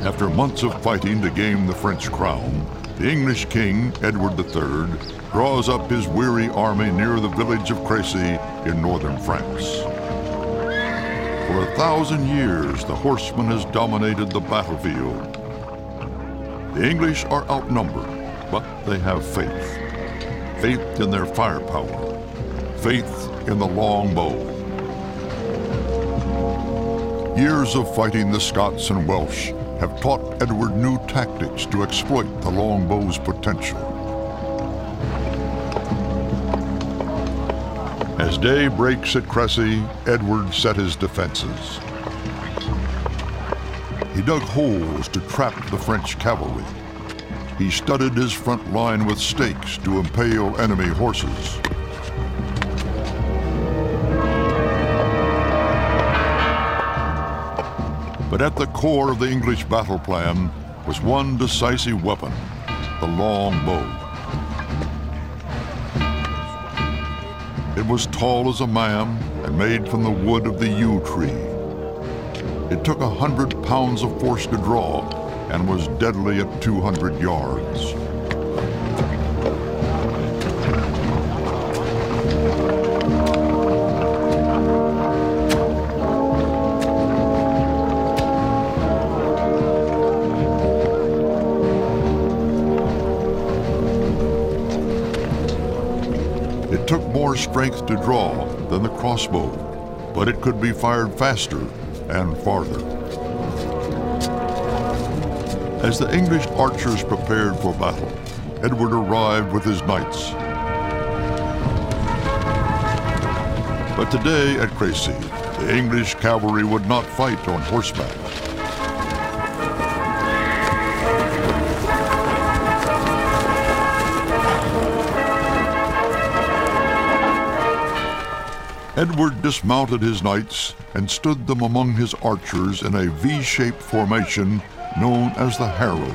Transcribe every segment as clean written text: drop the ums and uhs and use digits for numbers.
After months of fighting to gain the French crown, the English king, Edward III, draws up his weary army near the village of Crécy in northern France. For 1,000 years, the horseman has dominated the battlefield. The English are outnumbered, but they have faith. Faith in their firepower. Faith in the long bow. Years of fighting the Scots and Welsh have taught Edward new tactics to exploit the longbow's potential. As day breaks at Crécy, Edward set his defenses. He dug holes to trap the French cavalry. He studded his front line with stakes to impale enemy horses. But at the core of the English battle plan was one decisive weapon, the long bow. It was tall as a man and made from the wood of the yew tree. It took 100 pounds of force to draw and was deadly at 200 yards. It took more strength to draw than the crossbow, but it could be fired faster and farther. As the English archers prepared for battle, Edward arrived with his knights. But today at Crécy, the English cavalry would not fight on horseback. Edward dismounted his knights and stood them among his archers in a V-shaped formation known as the harrow.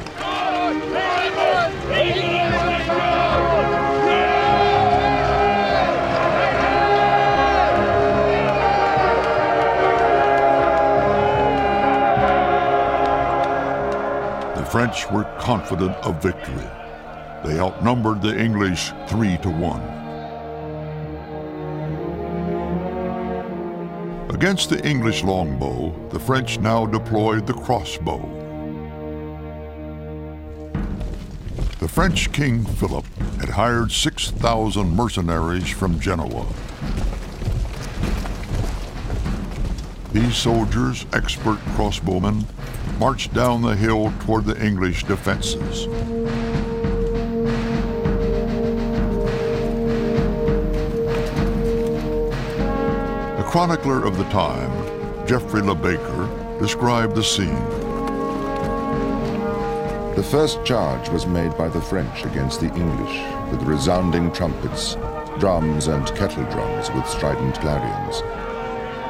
The French were confident of victory. They outnumbered the English 3-1. Against the English longbow, the French now deployed the crossbow. The French King Philip had hired 6,000 mercenaries from Genoa. These soldiers, expert crossbowmen, marched down the hill toward the English defenses. The chronicler of the time, Geoffrey Le Baker, described the scene. The first charge was made by the French against the English with resounding trumpets, drums and kettle drums with strident clarions.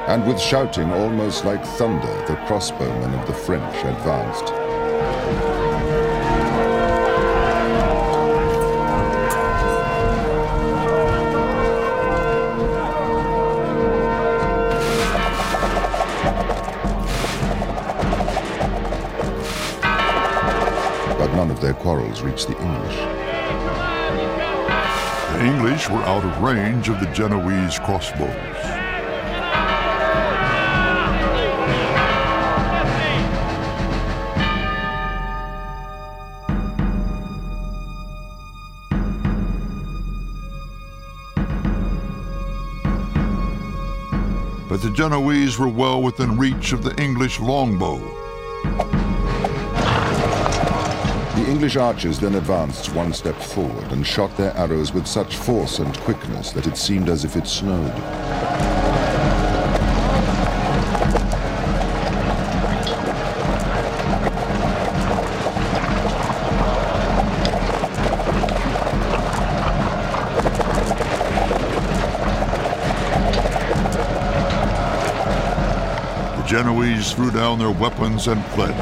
And with shouting almost like thunder, the crossbowmen of the French advanced. None of their quarrels reached the English. The English were out of range of the Genoese crossbows. But the Genoese were well within reach of the English longbow. The English archers then advanced one step forward and shot their arrows with such force and quickness that it seemed as if it snowed. The Genoese threw down their weapons and fled.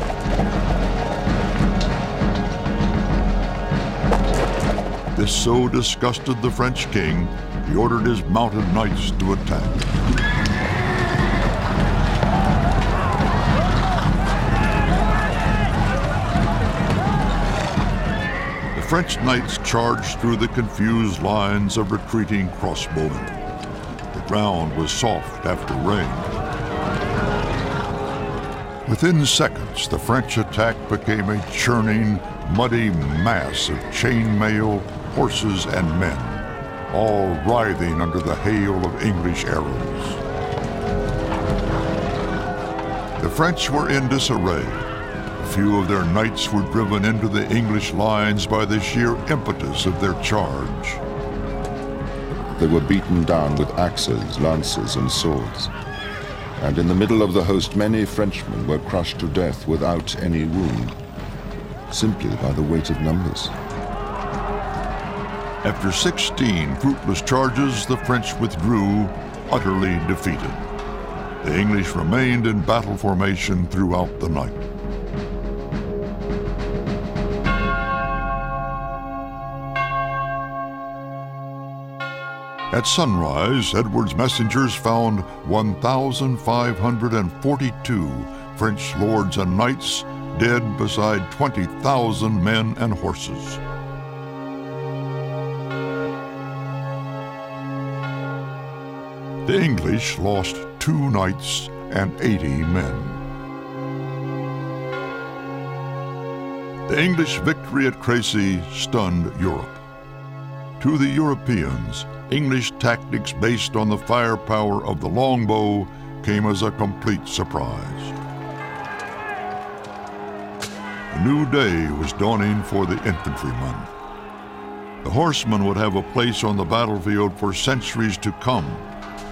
This so disgusted the French king, he ordered his mounted knights to attack. French knights charged through the confused lines of retreating crossbowmen. The ground was soft after rain. Within seconds, the French attack became a churning, muddy mass of chainmail, horses, and men, all writhing under the hail of English arrows. The French were in disarray. A few of their knights were driven into the English lines by the sheer impetus of their charge. They were beaten down with axes, lances, and swords. And in the middle of the host, many Frenchmen were crushed to death without any wound, simply by the weight of numbers. After 16 fruitless charges, the French withdrew, utterly defeated. The English remained in battle formation throughout the night. At sunrise, Edward's messengers found 1,542 French lords and knights dead beside 20,000 men and horses. The English lost 2 knights and 80 men. The English victory at Crécy stunned Europe. To the Europeans, English tactics based on the firepower of the longbow came as a complete surprise. A new day was dawning for the infantrymen. The horseman would have a place on the battlefield for centuries to come,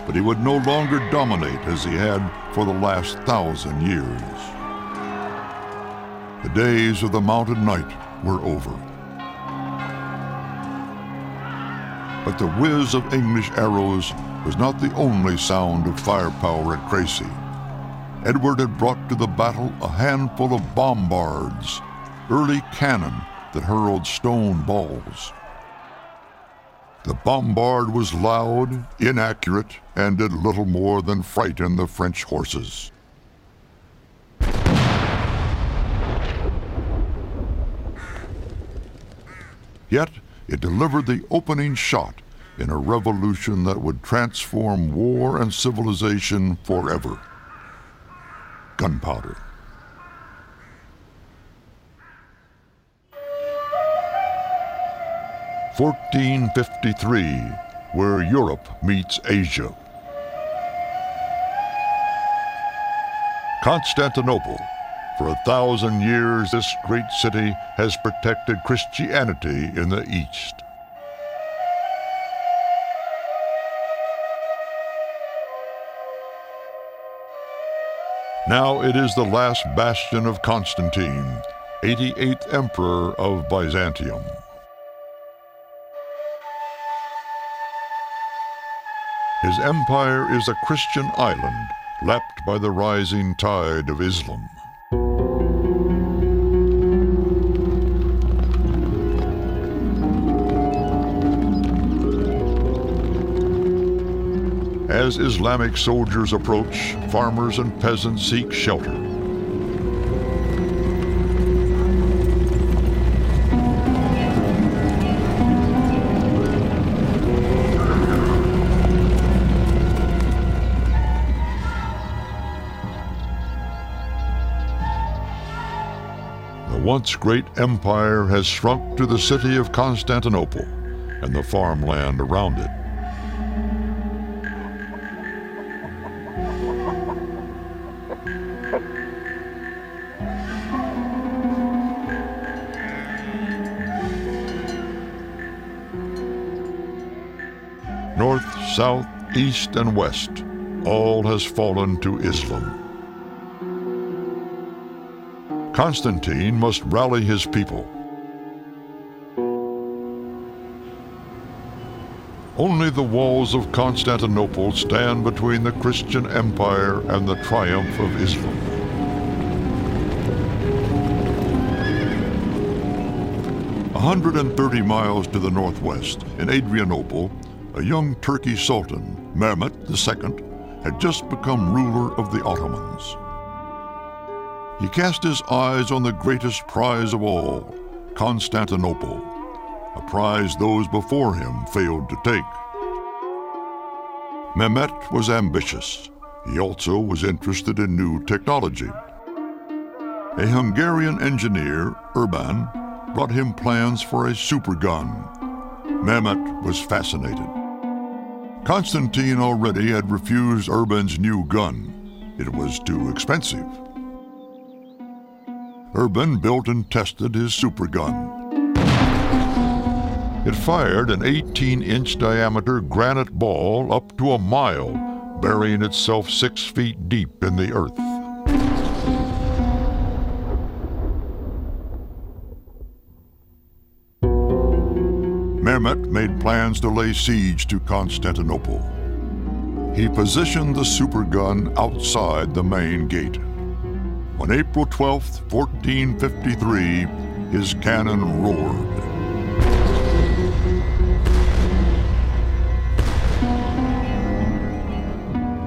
but he would no longer dominate as he had for the last 1,000 years. The days of the mounted knight were over. But the whiz of English arrows was not the only sound of firepower at Crécy. Edward had brought to the battle a handful of bombards, early cannon that hurled stone balls. The bombard was loud, inaccurate, and did little more than frighten the French horses. Yet it delivered the opening shot in a revolution that would transform war and civilization forever. Gunpowder. (1453), where Europe meets Asia. Constantinople. For 1,000 years, this great city has protected Christianity in the East. Now it is the last bastion of Constantine, 88th Emperor of Byzantium. His empire is a Christian island, lapped by the rising tide of Islam. As Islamic soldiers approach, farmers and peasants seek shelter. The once great empire has shrunk to the city of Constantinople and the farmland around it. North, south, east, and west, all has fallen to Islam. Constantine must rally his people. Only the walls of Constantinople stand between the Christian empire and the triumph of Islam. A 130 miles to the northwest, in Adrianople, a young Turkish sultan, Mehmet II, had just become ruler of the Ottomans. He cast his eyes on the greatest prize of all, Constantinople, a prize those before him failed to take. Mehmet was ambitious. He also was interested in new technology. A Hungarian engineer, Urban, brought him plans for a supergun. Mehmet was fascinated. Constantine already had refused Urban's new gun. It was too expensive. Urban built and tested his supergun. It fired an 18-inch diameter granite ball up to a mile, burying itself 6 feet deep in the earth. Mehmet made plans to lay siege to Constantinople. He positioned the supergun outside the main gate. On April 12, 1453, his cannon roared.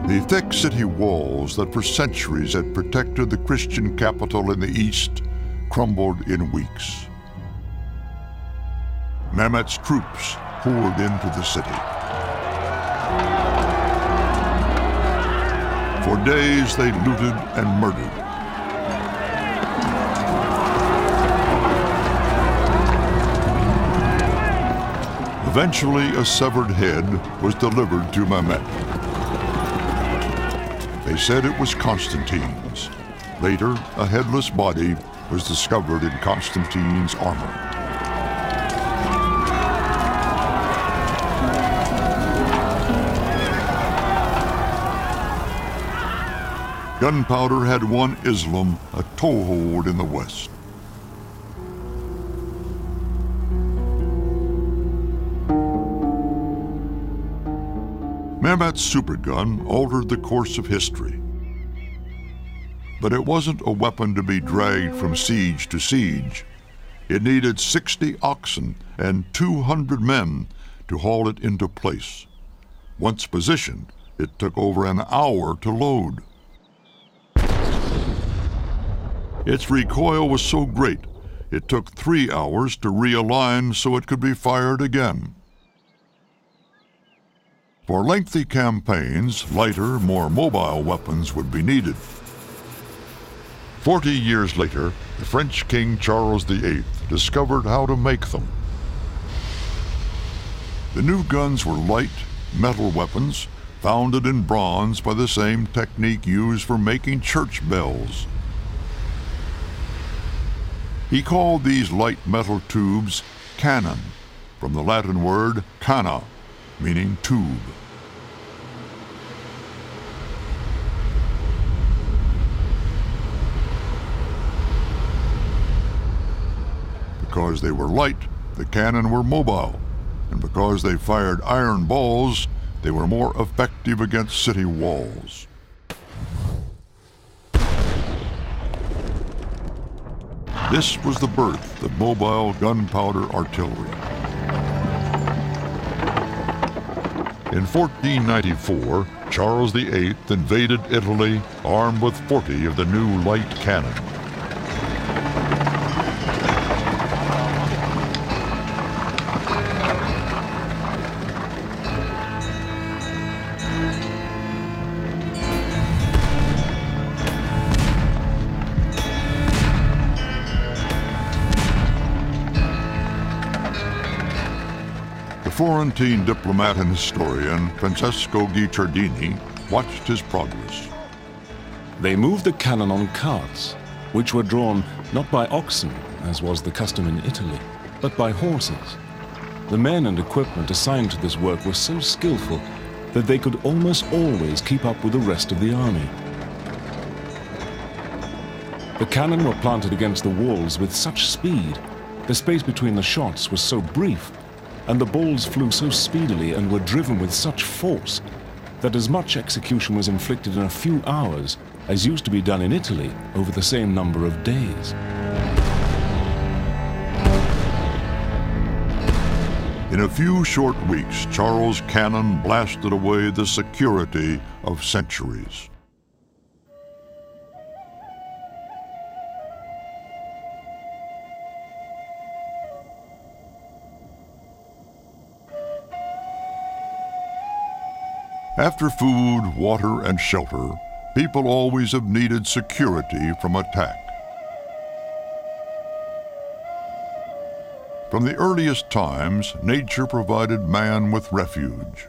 The thick city walls that for centuries had protected the Christian capital in the east crumbled in weeks. Mehmet's troops poured into the city. For days they looted and murdered. Eventually, a severed head was delivered to Mehmet. They said it was Constantine's. Later, a headless body was discovered in Constantine's armor. Gunpowder had won Islam a toehold in the West. Mehmet's supergun altered the course of history. But it wasn't a weapon to be dragged from siege to siege. It needed 60 oxen and 200 men to haul it into place. Once positioned, it took over an hour to load. Its recoil was so great, it took 3 hours to realign so it could be fired again. For lengthy campaigns, lighter, more mobile weapons would be needed. 40 years later, the French King Charles VIII discovered how to make them. The new guns were light, metal weapons, founded in bronze by the same technique used for making church bells. He called these light metal tubes cannon, from the Latin word canna, meaning tube. Because they were light, the cannon were mobile, and because they fired iron balls, they were more effective against city walls. This was the birth of mobile gunpowder artillery. In 1494, Charles VIII invaded Italy armed with 40 of the new light cannon. Florentine diplomat and historian Francesco Guicciardini watched his progress. They moved the cannon on carts, which were drawn not by oxen, as was the custom in Italy, but by horses. The men and equipment assigned to this work were so skillful that they could almost always keep up with the rest of the army. The cannon were planted against the walls with such speed, the space between the shots was so brief, and the balls flew so speedily and were driven with such force that as much execution was inflicted in a few hours as used to be done in Italy over the same number of days. In a few short weeks, Charles' cannon blasted away the security of centuries. After food, water, and shelter, people always have needed security from attack. From the earliest times, nature provided man with refuge.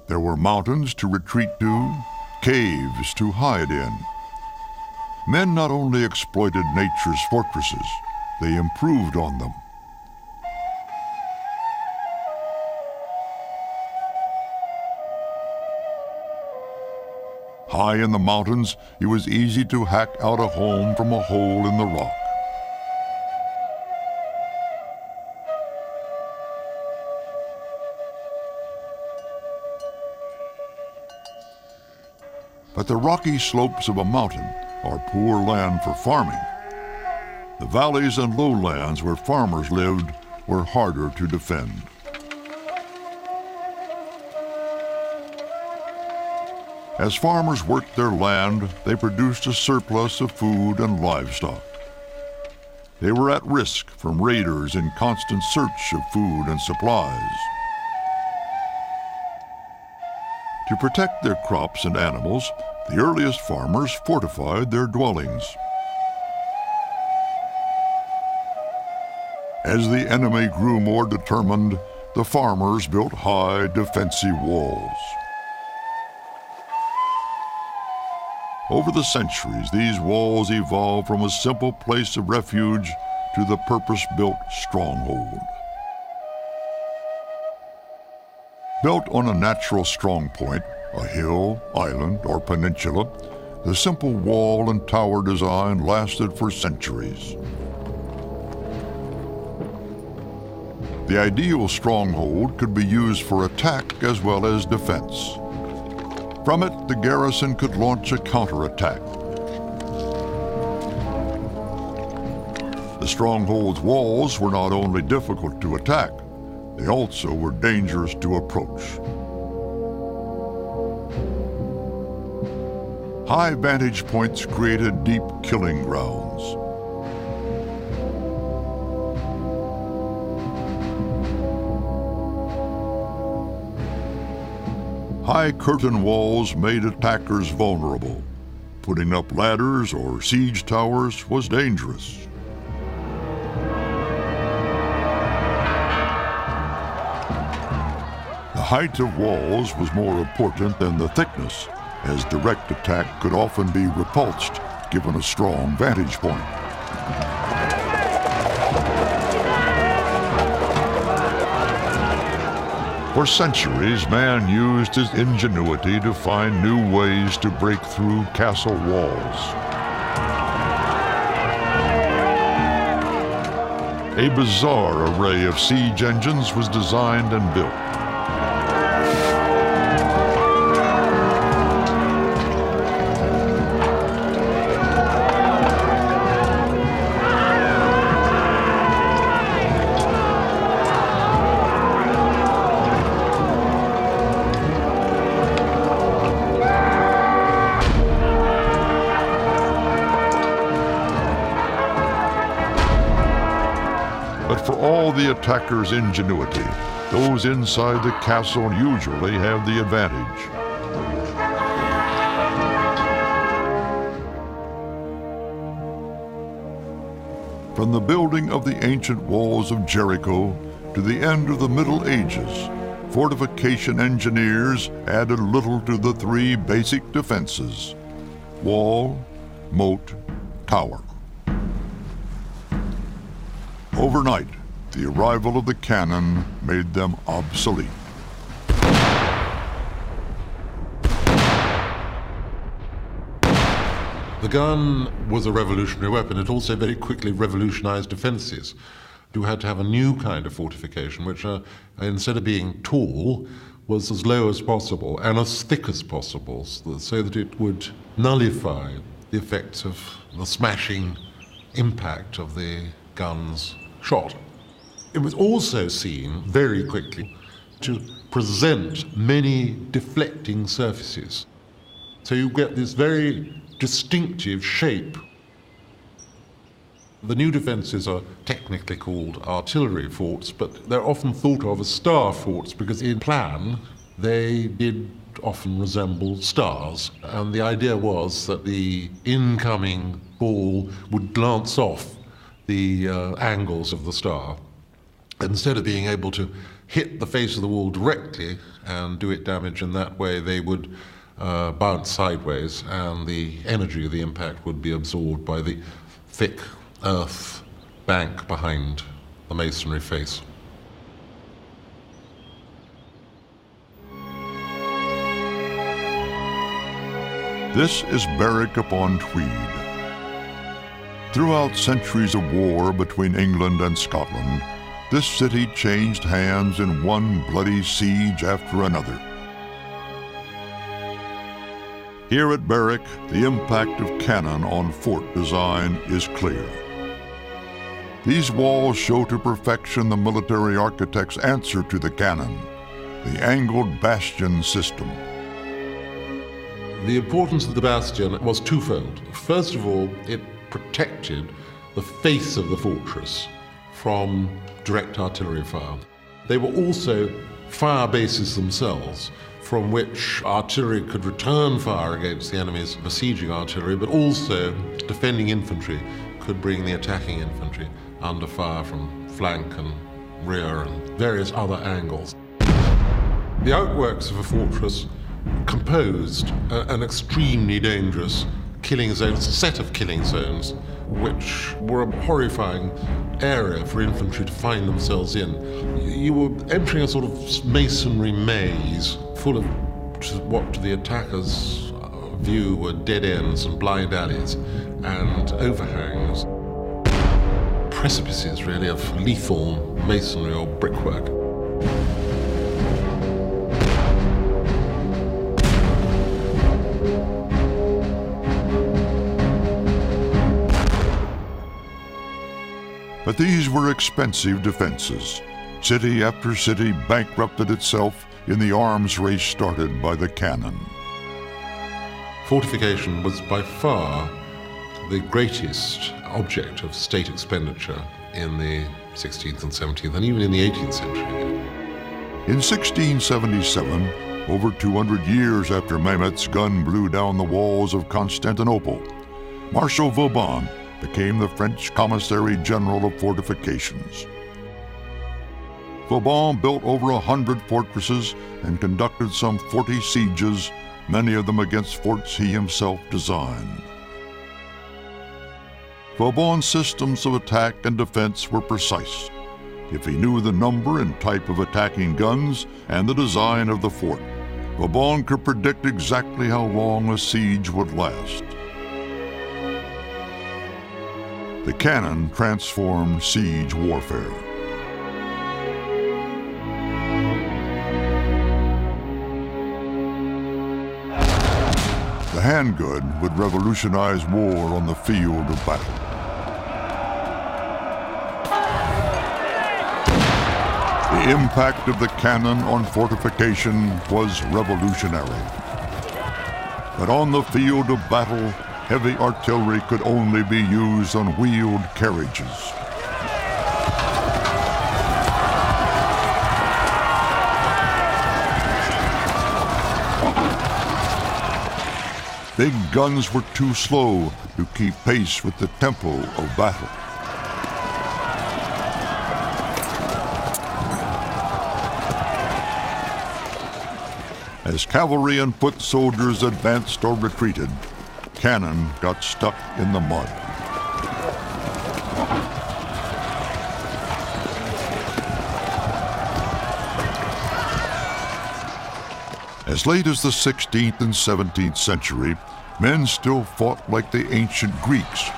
There were mountains to retreat to, caves to hide in. Men not only exploited nature's fortresses, they improved on them. High in the mountains, it was easy to hack out a home from a hole in the rock. But the rocky slopes of a mountain are poor land for farming. The valleys and lowlands where farmers lived were harder to defend. As farmers worked their land, they produced a surplus of food and livestock. They were at risk from raiders in constant search of food and supplies. To protect their crops and animals, the earliest farmers fortified their dwellings. As the enemy grew more determined, the farmers built high defensive walls. Over the centuries, these walls evolved from a simple place of refuge to the purpose-built stronghold. Built on a natural strong point, a hill, island, or peninsula, the simple wall and tower design lasted for centuries. The ideal stronghold could be used for attack as well as defense. From it, the garrison could launch a counterattack. The stronghold's walls were not only difficult to attack, they also were dangerous to approach. High vantage points created deep killing grounds. High curtain walls made attackers vulnerable. Putting up ladders or siege towers was dangerous. The height of walls was more important than the thickness, as direct attack could often be repulsed given a strong vantage point. For centuries, man used his ingenuity to find new ways to break through castle walls. A bizarre array of siege engines was designed and built. But for all the attacker's ingenuity, those inside the castle usually have the advantage. From the building of the ancient walls of Jericho to the end of the Middle Ages, fortification engineers added little to the three basic defenses: wall, moat, tower. Overnight, the arrival of the cannon made them obsolete. The gun was a revolutionary weapon. It also very quickly revolutionized defenses. You had to have a new kind of fortification, which instead of being tall, was as low as possible and as thick as possible, so that it would nullify the effects of the smashing impact of the gun's shot. It was also seen very quickly to present many deflecting surfaces. So you get this very distinctive shape. The new defences are technically called artillery forts, but they're often thought of as star forts because in plan they did often resemble stars. And the idea was that the incoming ball would glance off the angles of the star. Instead of being able to hit the face of the wall directly and do it damage in that way, they would bounce sideways, and the energy of the impact would be absorbed by the thick earth bank behind the masonry face. This is Berwick-upon-Tweed. Throughout centuries of war between England and Scotland, this city changed hands in one bloody siege after another. Here at Berwick, the impact of cannon on fort design is clear. These walls show to perfection the military architect's answer to the cannon, the angled bastion system. The importance of the bastion was twofold. First of all, it protected the face of the fortress from direct artillery fire. They were also fire bases themselves, from which artillery could return fire against the enemy's besieging artillery, but also defending infantry could bring the attacking infantry under fire from flank and rear and various other angles. The outworks of a fortress composed an extremely dangerous killing zones, set of killing zones, which were a horrifying area for infantry to find themselves in. You were entering a sort of masonry maze full of what to the attacker's view were dead ends and blind alleys and overhangs. Precipices, really, of lethal masonry or brickwork. But these were expensive defenses. City after city bankrupted itself in the arms race started by the cannon. Fortification was by far the greatest object of state expenditure in the 16th and 17th and even in the 18th century. In 1677, over 200 years after Mehmet's gun blew down the walls of Constantinople, Marshal Vauban became the French Commissary General of Fortifications. Vauban built over 100 fortresses and conducted some 40 sieges, many of them against forts he himself designed. Vauban's systems of attack and defense were precise. If he knew the number and type of attacking guns and the design of the fort, Vauban could predict exactly how long a siege would last. The cannon transformed siege warfare. The handgun would revolutionize war on the field of battle. The impact of the cannon on fortification was revolutionary. But on the field of battle, heavy artillery could only be used on wheeled carriages. Big guns were too slow to keep pace with the tempo of battle. As cavalry and foot soldiers advanced or retreated, cannon got stuck in the mud. As late as the 16th and 17th century, men still fought like the ancient Greeks.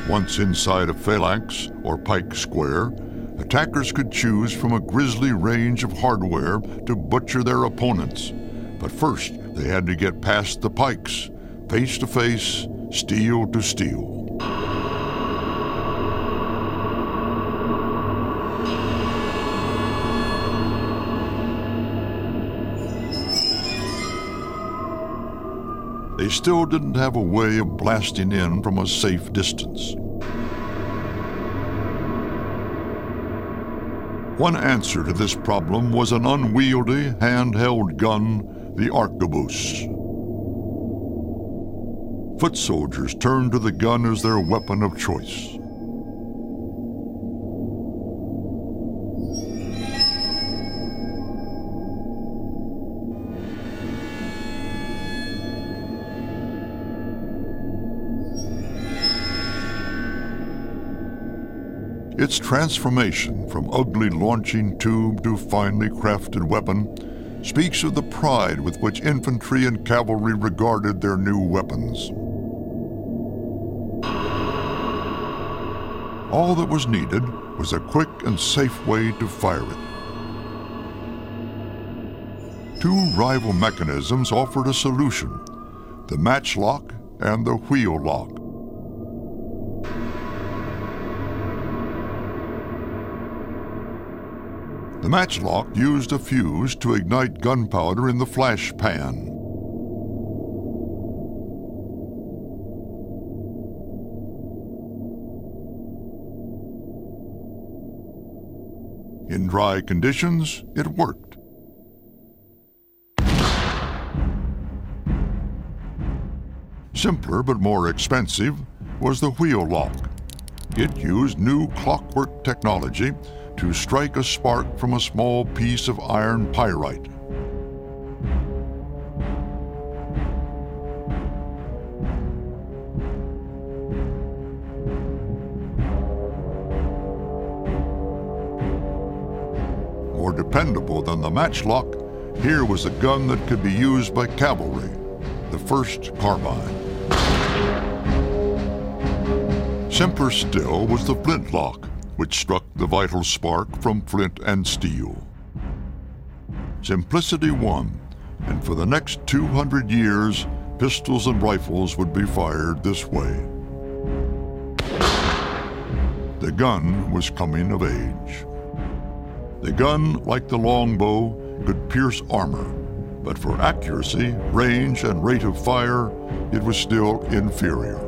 Once inside a phalanx, or pike square, attackers could choose from a grisly range of hardware to butcher their opponents, But first, they had to get past the pikes, face to face, steel to steel. They still didn't have a way of blasting in from a safe distance. One answer to this problem was an unwieldy, handheld gun, the arquebus. Foot soldiers turned to the gun as their weapon of choice. Its transformation from ugly launching tube to finely crafted weapon speaks of the pride with which infantry and cavalry regarded their new weapons. All that was needed was a quick and safe way to fire it. Two rival mechanisms offered a solution, the matchlock and the wheel lock. The matchlock used a fuse to ignite gunpowder in the flash pan. In dry conditions, it worked. Simpler but more expensive was the wheel lock. It used new clockwork technology to strike a spark from a small piece of iron pyrite. More dependable than the matchlock, here was a gun that could be used by cavalry, the first carbine. Simpler still was the flintlock, which struck the vital spark from flint and steel. Simplicity won, and for the next 200 years, pistols and rifles would be fired this way. The gun was coming of age. The gun, like the longbow, could pierce armor, but for accuracy, range, and rate of fire, it was still inferior.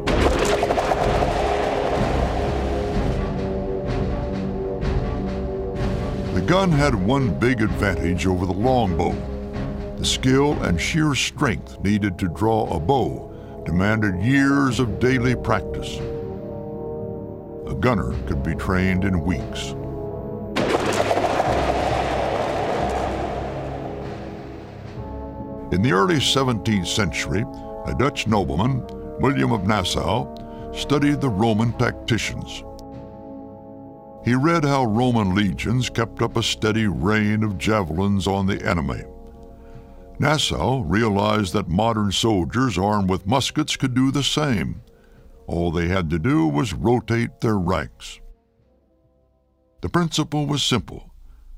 The gun had one big advantage over the longbow. The skill and sheer strength needed to draw a bow demanded years of daily practice. A gunner could be trained in weeks. In the early 17th century, a Dutch nobleman, William of Nassau, studied the Roman tacticians. He read how Roman legions kept up a steady rain of javelins on the enemy. Nassau realized that modern soldiers armed with muskets could do the same. All they had to do was rotate their ranks. The principle was simple.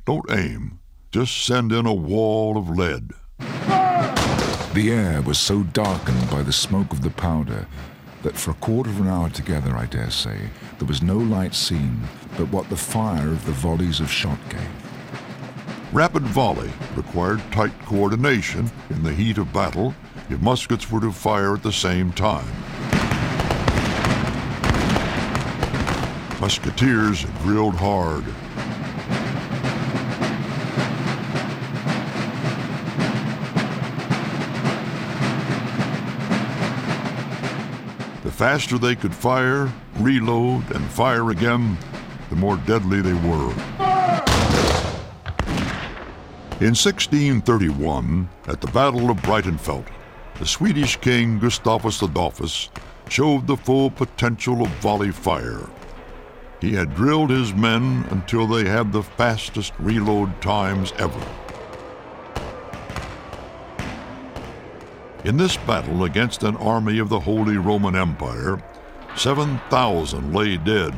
Don't aim, just send in a wall of lead. The air was so darkened by the smoke of the powder that for a quarter of an hour together, I dare say, there was no light seen but what the fire of the volleys of shot gave. Rapid volley required tight coordination in the heat of battle if muskets were to fire at the same time. Musketeers drilled hard. The faster they could fire, reload, and fire again, the more deadly they were. In 1631, at the Battle of Breitenfeld, the Swedish king Gustavus Adolphus showed the full potential of volley fire. He had drilled his men until they had the fastest reload times ever. In this battle against an army of the Holy Roman Empire, 7,000 lay dead,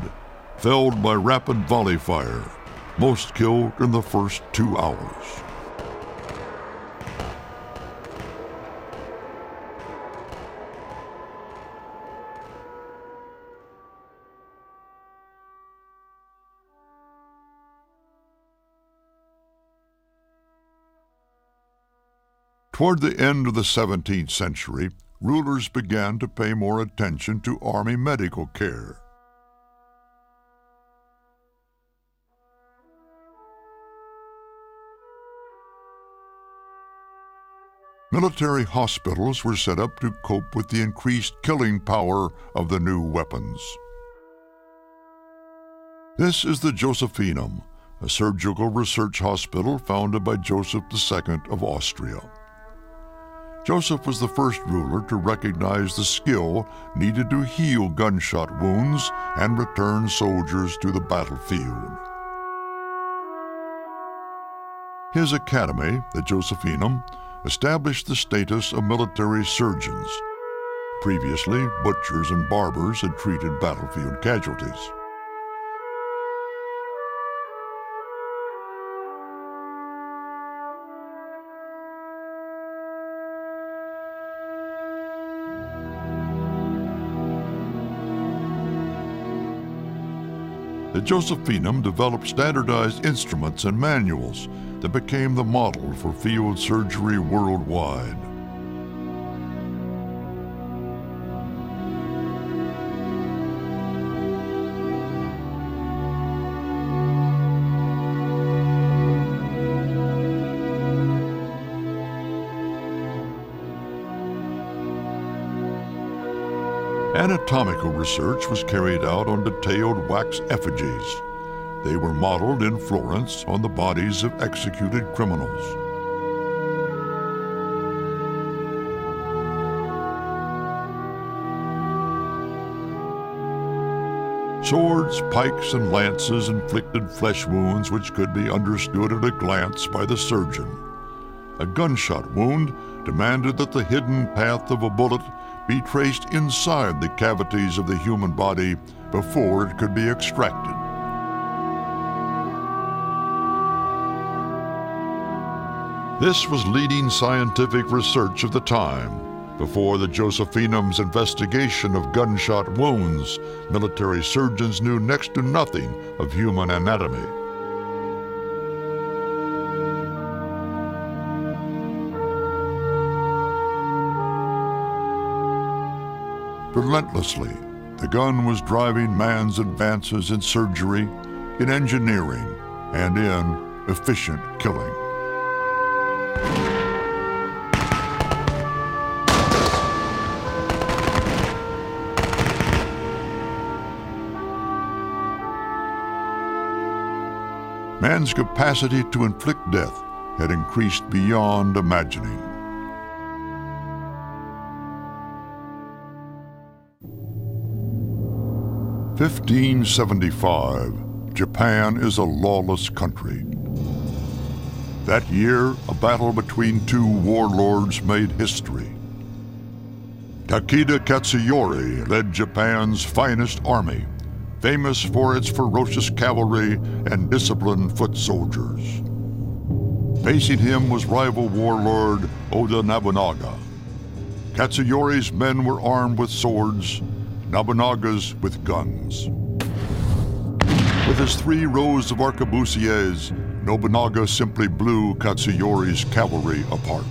felled by rapid volley fire, most killed in the first 2 hours. Toward the end of the 17th century, rulers began to pay more attention to army medical care. Military hospitals were set up to cope with the increased killing power of the new weapons. This is the Josephinum, a surgical research hospital founded by Joseph II of Austria. Joseph was the first ruler to recognize the skill needed to heal gunshot wounds and return soldiers to the battlefield. His academy, the Josephinum, established the status of military surgeons. Previously, butchers and barbers had treated battlefield casualties. The Josephinum developed standardized instruments and manuals that became the model for field surgery worldwide. Anatomical research was carried out on detailed wax effigies. They were modeled in Florence on the bodies of executed criminals. Swords, pikes, and lances inflicted flesh wounds which could be understood at a glance by the surgeon. A gunshot wound demanded that the hidden path of a bullet be traced inside the cavities of the human body before it could be extracted. This was leading scientific research of the time. Before the Josephinum's investigation of gunshot wounds, military surgeons knew next to nothing of human anatomy. Relentlessly, the gun was driving man's advances in surgery, in engineering, and in efficient killing. Man's capacity to inflict death had increased beyond imagining. In 1575, Japan is a lawless country. That year, a battle between two warlords made history. Takeda Katsuyori led Japan's finest army, famous for its ferocious cavalry and disciplined foot soldiers. Facing him was rival warlord Oda Nobunaga. Katsuyori's men were armed with swords, Nobunaga's with guns. With his 3 rows of arquebusiers, Nobunaga simply blew Katsuyori's cavalry apart.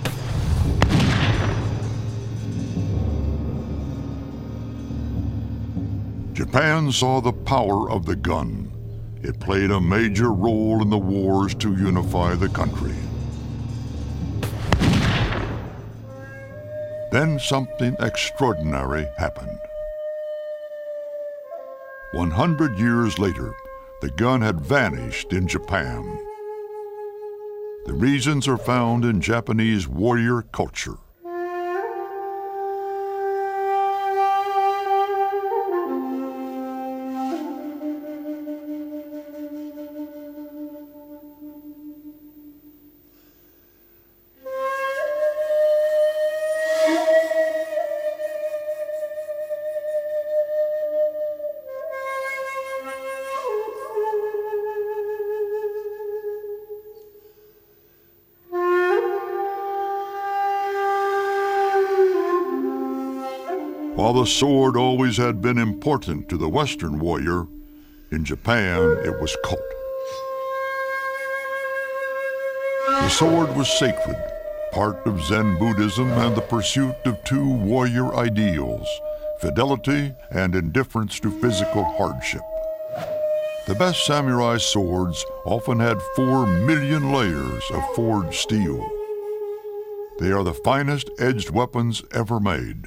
Japan saw the power of the gun. It played a major role in the wars to unify the country. Then something extraordinary happened. 100 years later, the gun had vanished in Japan. The reasons are found in Japanese warrior culture. While the sword always had been important to the Western warrior, in Japan it was cult. The sword was sacred, part of Zen Buddhism and the pursuit of two warrior ideals, fidelity and indifference to physical hardship. The best samurai swords often had 4 million layers of forged steel. They are the finest edged weapons ever made.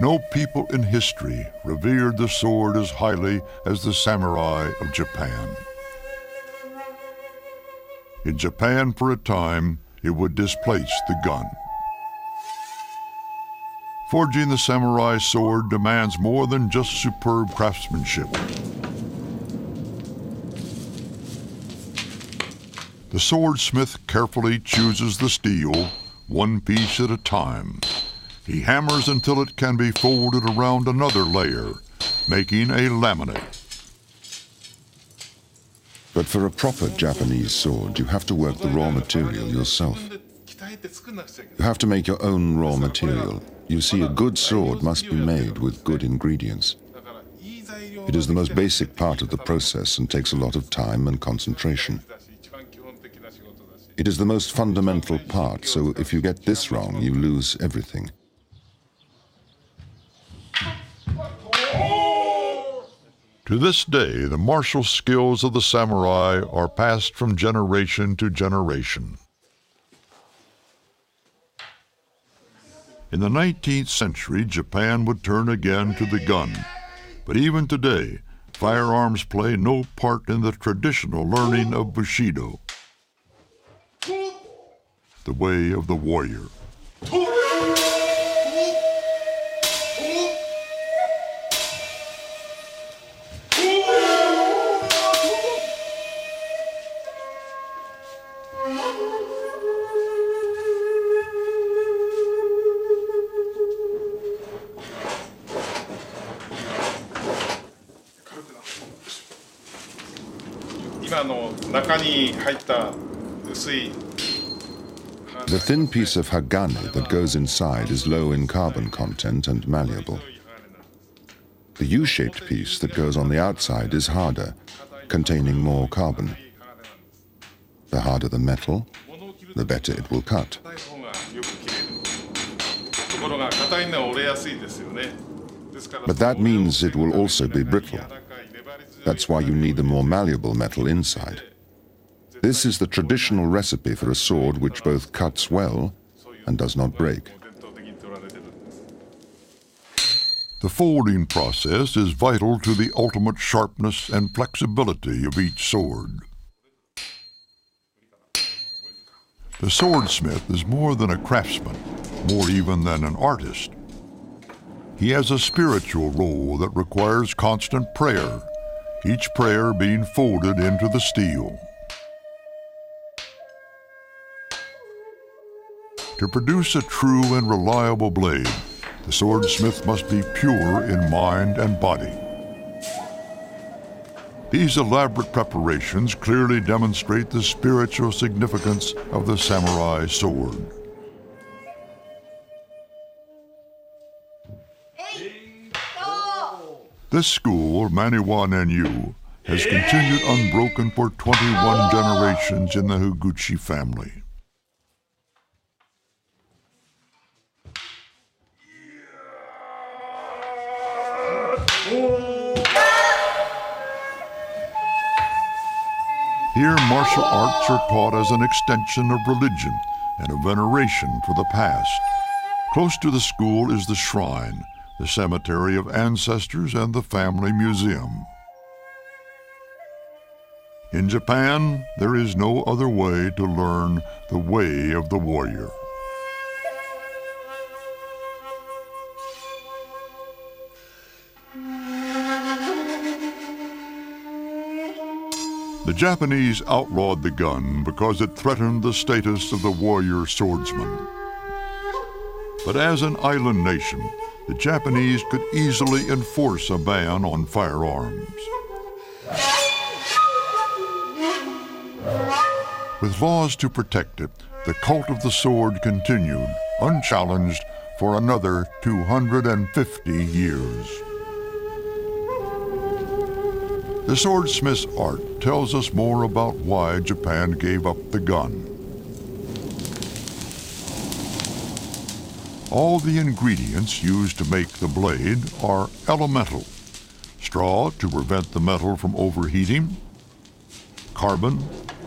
No people in history revered the sword as highly as the samurai of Japan. In Japan, for a time, it would displace the gun. Forging the samurai sword demands more than just superb craftsmanship. The swordsmith carefully chooses the steel, one piece at a time. He hammers until it can be folded around another layer, making a laminate. But for a proper Japanese sword, you have to work the raw material yourself. You have to make your own raw material. You see, a good sword must be made with good ingredients. It is the most basic part of the process and takes a lot of time and concentration. It is the most fundamental part, so if you get this wrong, you lose everything. To this day, the martial skills of the samurai are passed from generation to generation. In the 19th century, Japan would turn again to the gun. But even today, firearms play no part in the traditional learning of Bushido, the way of the warrior. The thin piece of hagane that goes inside is low in carbon content and malleable. The U-shaped piece that goes on the outside is harder, containing more carbon. The harder the metal, the better it will cut. But that means it will also be brittle. That's why you need a more malleable metal inside. This is the traditional recipe for a sword which both cuts well and does not break. The folding process is vital to the ultimate sharpness and flexibility of each sword. The swordsmith is more than a craftsman, more even than an artist. He has a spiritual role that requires constant prayer, each prayer being folded into the steel. To produce a true and reliable blade, the swordsmith must be pure in mind and body. These elaborate preparations clearly demonstrate the spiritual significance of the samurai sword. This school, Maniwa Nenyu, has continued unbroken for 21 generations in the Higuchi family. Here, martial arts are taught as an extension of religion and a veneration for the past. Close to the school is the shrine, the cemetery of ancestors, and the family museum. In Japan, there is no other way to learn the way of the warrior. The Japanese outlawed the gun because it threatened the status of the warrior swordsman. But as an island nation, the Japanese could easily enforce a ban on firearms. With laws to protect it, the cult of the sword continued, unchallenged, for another 250 years. The swordsmith's art tells us more about why Japan gave up the gun. All the ingredients used to make the blade are elemental. Straw to prevent the metal from overheating, carbon,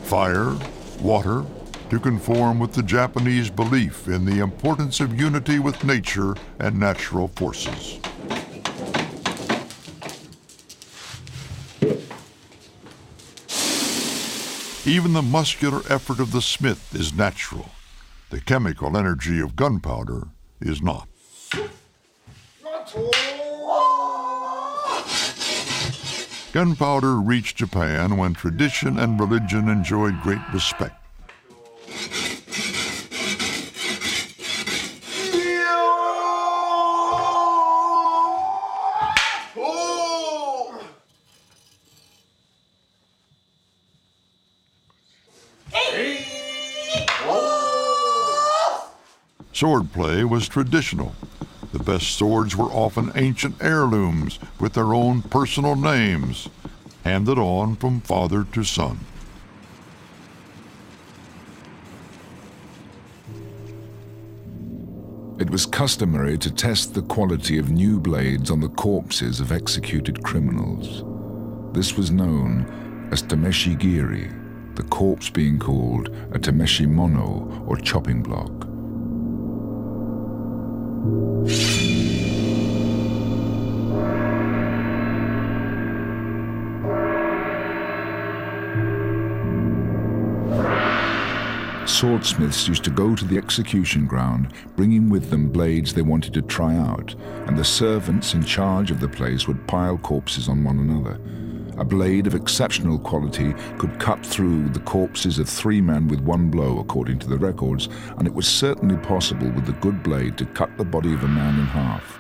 fire, water to conform with the Japanese belief in the importance of unity with nature and natural forces. Even the muscular effort of the smith is natural. The chemical energy of gunpowder is not. Gunpowder reached Japan when tradition and religion enjoyed great respect. Swordplay was traditional. The best swords were often ancient heirlooms with their own personal names, handed on from father to son. It was customary to test the quality of new blades on the corpses of executed criminals. This was known as tameshigiri, the corpse being called a tameshimono, or chopping block. Swordsmiths used to go to the execution ground, bringing with them blades they wanted to try out, and the servants in charge of the place would pile corpses on one another. A blade of exceptional quality could cut through the corpses of 3 men with one blow, according to the records, and it was certainly possible with a good blade to cut the body of a man in half.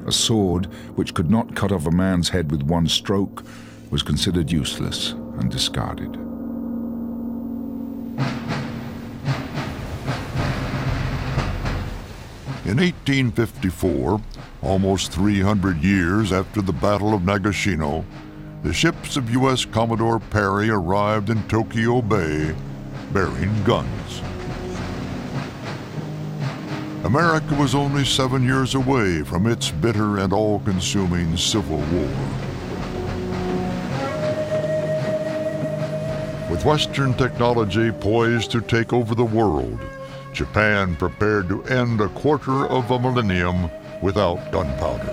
A sword which could not cut off a man's head with one stroke was considered useless and discarded. In 1854, almost 300 years after the Battle of Nagashino, the ships of U.S. Commodore Perry arrived in Tokyo Bay bearing guns. America was only 7 years away from its bitter and all-consuming Civil War. With Western technology poised to take over the world, Japan prepared to end a quarter of a millennium without gunpowder.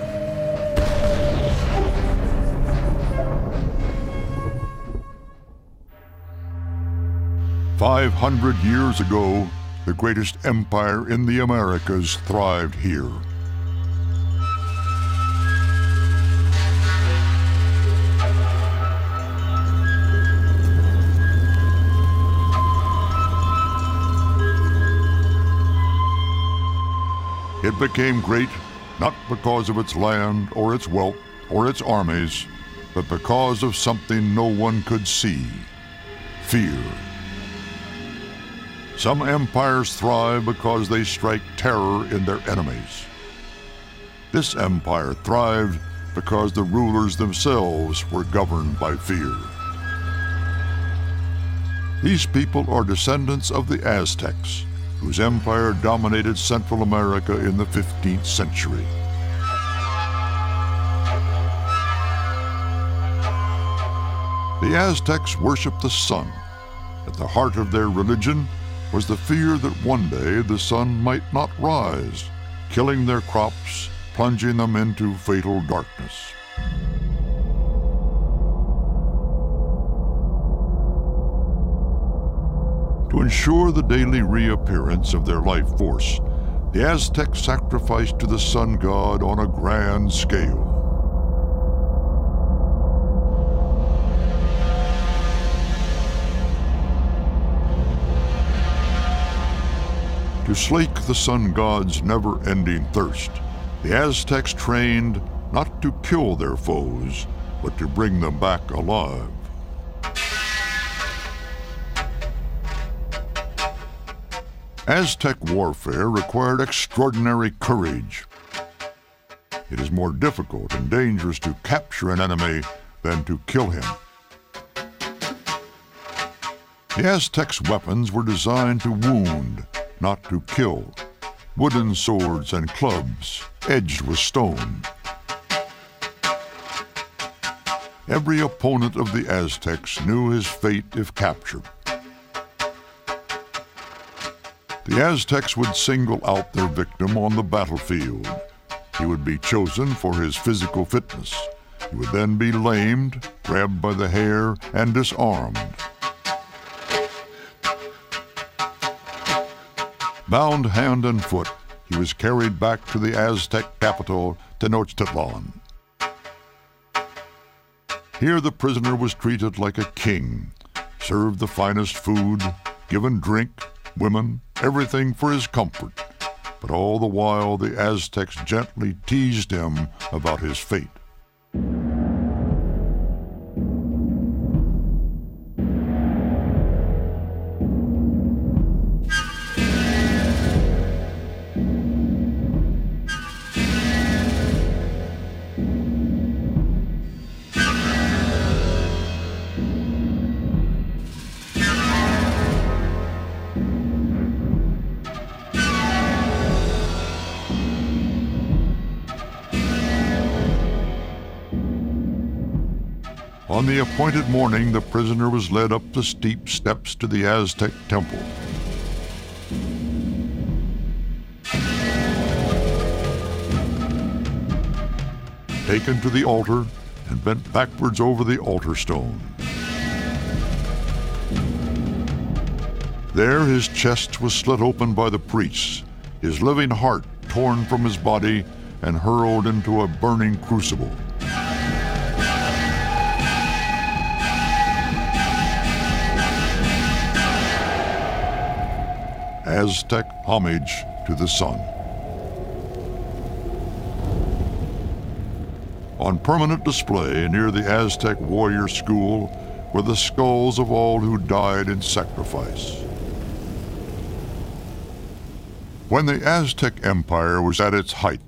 "500 years ago, the greatest empire in the Americas thrived here. It became great not because of its land or its wealth or its armies, but because of something no one could see: fear. Some empires thrive because they strike terror in their enemies. This empire thrived because the rulers themselves were governed by fear. These people are descendants of the Aztecs, whose empire dominated Central America in the 15th century. The Aztecs worshiped the sun. At the heart of their religion was the fear that one day the sun might not rise, killing their crops, plunging them into fatal darkness. To ensure the daily reappearance of their life force, the Aztecs sacrificed to the sun god on a grand scale. To slake the sun god's never-ending thirst, the Aztecs trained not to kill their foes, but to bring them back alive. Aztec warfare required extraordinary courage. It is more difficult and dangerous to capture an enemy than to kill him. The Aztecs' weapons were designed to wound, not to kill. Wooden swords and clubs, edged with stone. Every opponent of the Aztecs knew his fate if captured. The Aztecs would single out their victim on the battlefield. He would be chosen for his physical fitness. He would then be lamed, grabbed by the hair, and disarmed. Bound hand and foot, he was carried back to the Aztec capital, Tenochtitlan. Here the prisoner was treated like a king, served the finest food, given drink, women, everything for his comfort. But all the while the Aztecs gently teased him about his fate. On the appointed morning, the prisoner was led up the steep steps to the Aztec temple. Taken to the altar and bent backwards over the altar stone. There his chest was slit open by the priests, his living heart torn from his body and hurled into a burning crucible. Aztec homage to the sun. On permanent display near the Aztec warrior school were the skulls of all who died in sacrifice. When the Aztec Empire was at its height,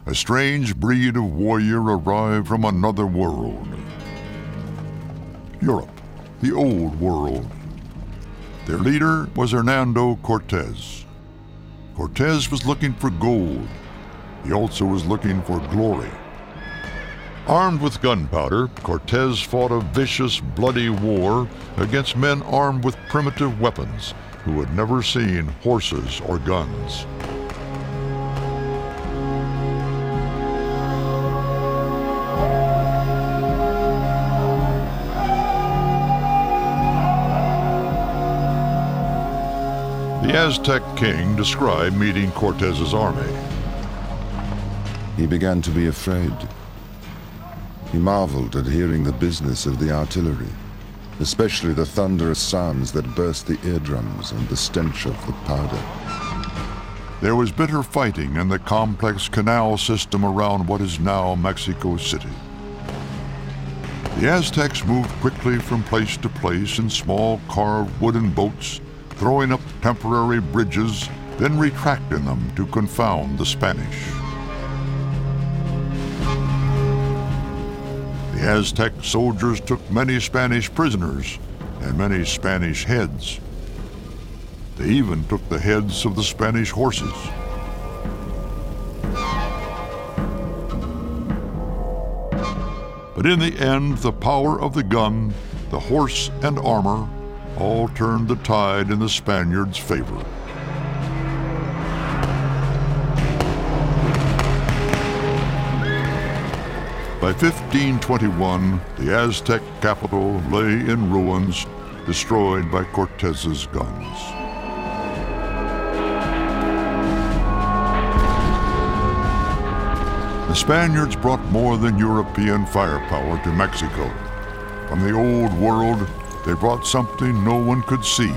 a strange breed of warrior arrived from another world. Europe, the old world. Their leader was Hernando Cortez. Cortez was looking for gold. He also was looking for glory. Armed with gunpowder, Cortez fought a vicious, bloody war against men armed with primitive weapons who had never seen horses or guns. The Aztec king described meeting Cortez's army. He began to be afraid. He marveled at hearing the business of the artillery, especially the thunderous sounds that burst the eardrums and the stench of the powder. There was bitter fighting in the complex canal system around what is now Mexico City. The Aztecs moved quickly from place to place in small carved wooden boats, throwing up temporary bridges, then retracting them to confound the Spanish. The Aztec soldiers took many Spanish prisoners and many Spanish heads. They even took the heads of the Spanish horses. But in the end, the power of the gun, the horse and armor, all turned the tide in the Spaniards' favor. By 1521, the Aztec capital lay in ruins, destroyed by Cortez's guns. The Spaniards brought more than European firepower to Mexico. From the old world, they brought something no one could see,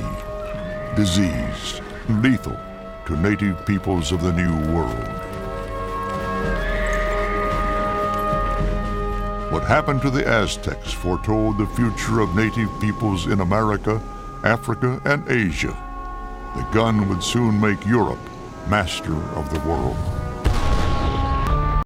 disease, lethal to native peoples of the New World. What happened to the Aztecs foretold the future of native peoples in America, Africa, and Asia. The gun would soon make Europe master of the world.